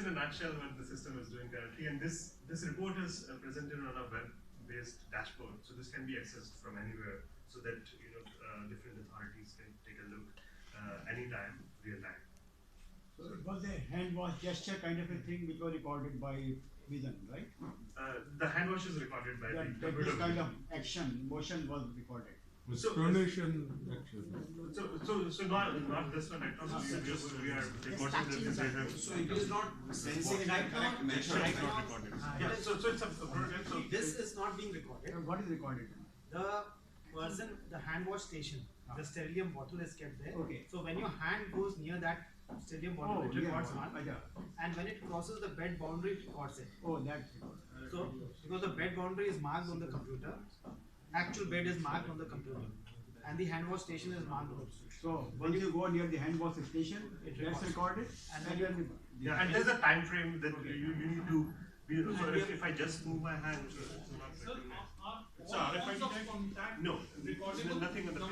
in a nutshell what the system is doing currently, and this report is presented on a web-based dashboard. So this can be accessed from anywhere, so that different authorities can take a look anytime, real time. So it was a hand wash gesture kind of a thing which was recorded by Vision, right? The hand wash is recorded by the That this kind of action, motion was recorded. So Donation action. So not this one. We are recording the data. So it is not sensing in a correct measure. It's not recorded. Yeah. So it's a prototype. So This is not being recorded. What is recorded? The person, the hand wash station, the sterilium bottle is kept there. Okay. So when your hand goes near that sterilium bottle, it records one. Yeah. And when it crosses the bed boundary, it records it. Oh, that's recorded. So because the bed boundary is marked on the computer, actual bed is marked on the computer, and the hand wash station is marked also. So once you go near the hand wash station, It that's records. recorded. And And then then yeah, and there's a time frame that you need to. So if I just move my hand, so it's not recognize. It's RFID tag? No, nothing on the paper.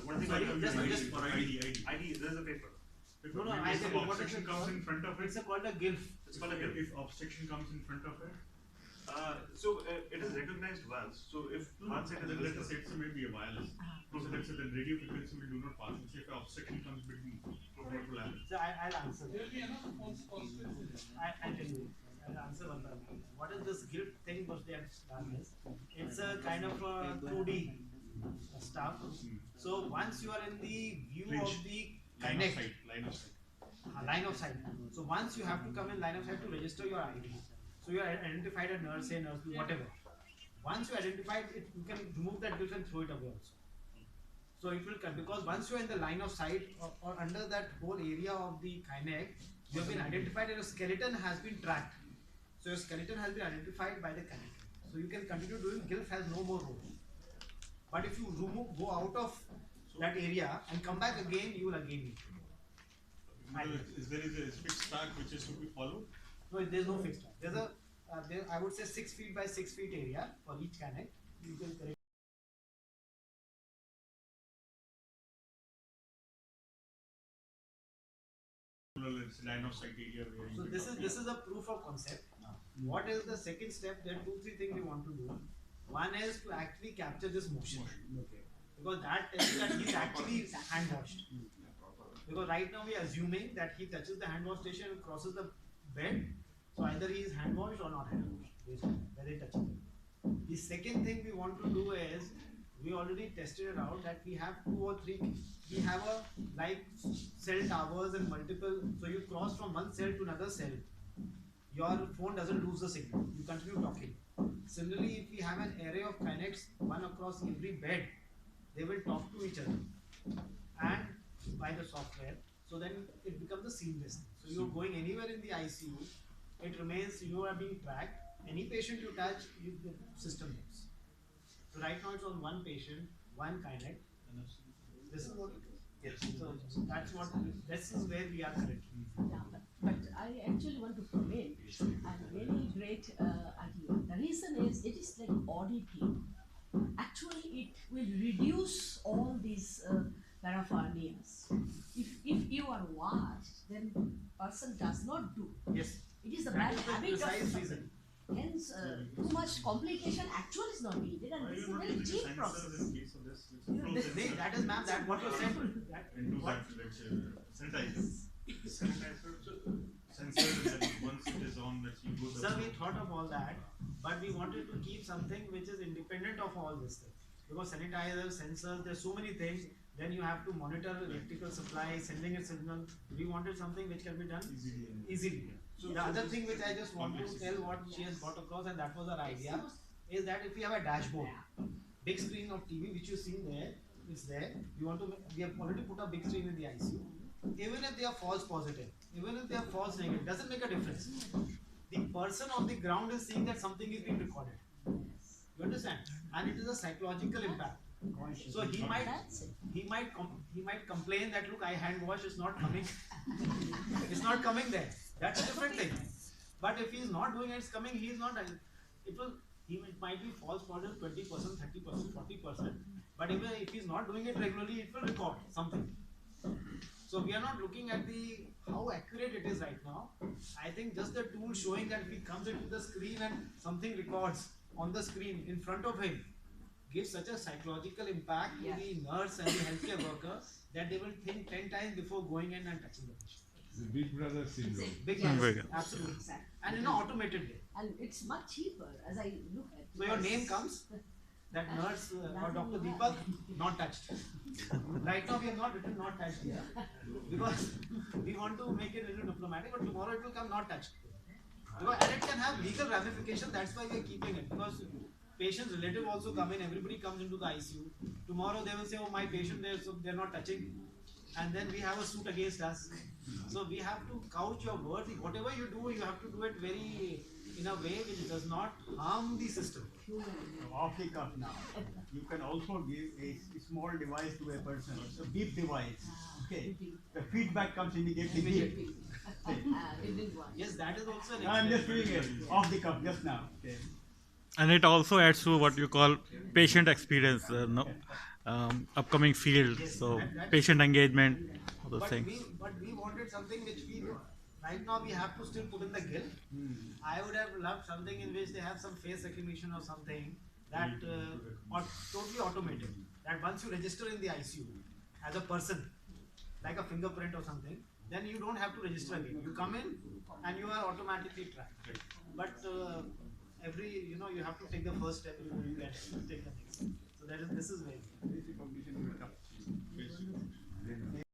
One thing Sorry, just for ID. There's a paper. No, no, If what is obstruction it comes called? in front of it, It's called a GILF. It's called a GILF. if obstruction comes in front of it, It is recognized once. So if once it is then let us say recognized, it may be a wireless. So let's say the radio frequency will do not pass. Let's say if an obstruction comes between, what will happen? So I'll answer. There will be another false positive. I'll tell you. I'll answer one by one. What is this GILF thing which they have done is? It's a kind of a 2D stuff. So once you are in the view of the Line of connect, sight, line of sight. line of sight. So once you have to come in line of sight to register your ID. So you are identified a nurse, a nurse, whatever. Once you identified it, you can remove that GILF and throw it away also. So it will come because once you are in the line of sight or under that whole area of the Kinect, you have been identified and your skeleton has been tracked. So your skeleton has been identified by the Kinect. So you can continue doing. GILF has no more role. But if you go out of that area and come back again, you will again need to do. Is there a fixed track which is to be followed? No, there is no fixed time. There's a, I would say 6 feet by 6 feet area for each Kinect. You can correct. It's line of sight area where So this is a proof of concept. What is the second step? There are 2-3 things we want to do. One is to actually capture this motion. okay. Because that tells you that he's actually hand washed. Because right now we are assuming that he touches the hand wash station and crosses the bed. So either he is hand washed or not hand washed, based on whether he touches it. The second thing we want to do is, we already tested it out that we have 2 or 3, we have a like cell towers and multiple, so you cross from one cell to another cell. Your phone doesn't lose the signal, you continue talking. Similarly, if we have an array of Kinects, one across every bed, they will talk to each other and by the software, so then it becomes a seamless thing. So you're going anywhere in the ICU, it remains, you are being tracked, any patient you touch, the system knows. So right now it's on one patient, one Kinect. This is what it is. Yes. So that's what, this is where we are currently. Yeah, but I actually want to comment a very great idea. The reason is it is like auditing. Actually, it will reduce all these paraphernalias. If you are watched, then person does not do. Yes. It is the That bad is the habit of precise the reason. hence too much complication actually is not needed, and this is a very cheap process. In case of this, which Yeah, flows This, that is ma'am, that what you said. That, into what? that, let's say, sanitizer. sanitizer. Sensor that once it is on, that you go Sir, we thought of all that, but we wanted to keep something which is independent of all this stuff. Because sanitizers, sensors, there's so many things. Then you have to monitor electrical supply, sending a signal. We wanted something which can be done easily. So the other thing which I just want to tell what she has got across, and that was our idea, is that if we have a dashboard, big screen of TV which you see there, is there. We have already put a big screen in the ICU. Even if they are false positive, even if they are false negative, doesn't make a difference. The person on the ground is seeing that something is being recorded. You understand? And it is a psychological impact. So he might complain that look, I hand wash, is not coming. It's not coming there. That's a different thing. But if he is not doing it, it's coming. He is not. It might be false positive 20%, 30%, 40%. But even if he is not doing it regularly, it will record something. So we are not looking at the how accurate it is right now. I think just the tool showing that if he comes into the screen and something records on the screen in front of him gives such a psychological impact to the nurse and the healthcare worker that they will think 10 times before going in and touching the patient. The Big Brother syndrome. Big Yes, yes, absolutely. exactly. And in an automated way. And it's much cheaper as I look at. So your because- name comes, that nurse or Dr. Deepak, not touched. Right now we have not written not touched here because we want to make it a little diplomatic, but tomorrow it will come not touched. Because, and it can have legal ramifications, that's why we are keeping it. Because patient's relative also come in, everybody comes into the ICU. Tomorrow they will say, oh, my patient there, so they're not touching. And then we have a suit against us. So we have to couch your words. Whatever you do, you have to do it very in a way which does not harm the system. Off the cuff now. You can also give a small device to a person, a beep device. Okay. The feedback comes immediately. Immediately. Within one. Yes, that is also an I'm just doing experiment. it off the cuff just now. Okay. And it also adds to what you call patient experience, upcoming field. Yes, So that- patient engagement, all those But things. we wanted something which we right now we have to still put in the guild. I would have loved something in which they have some face recognition or something that or totally automated. That once you register in the ICU as a person, like a fingerprint or something, then you don't have to register again. You come in and you are automatically tracked. But you have to take the first step before you can take the next step. So this is very. Basic cognition will come.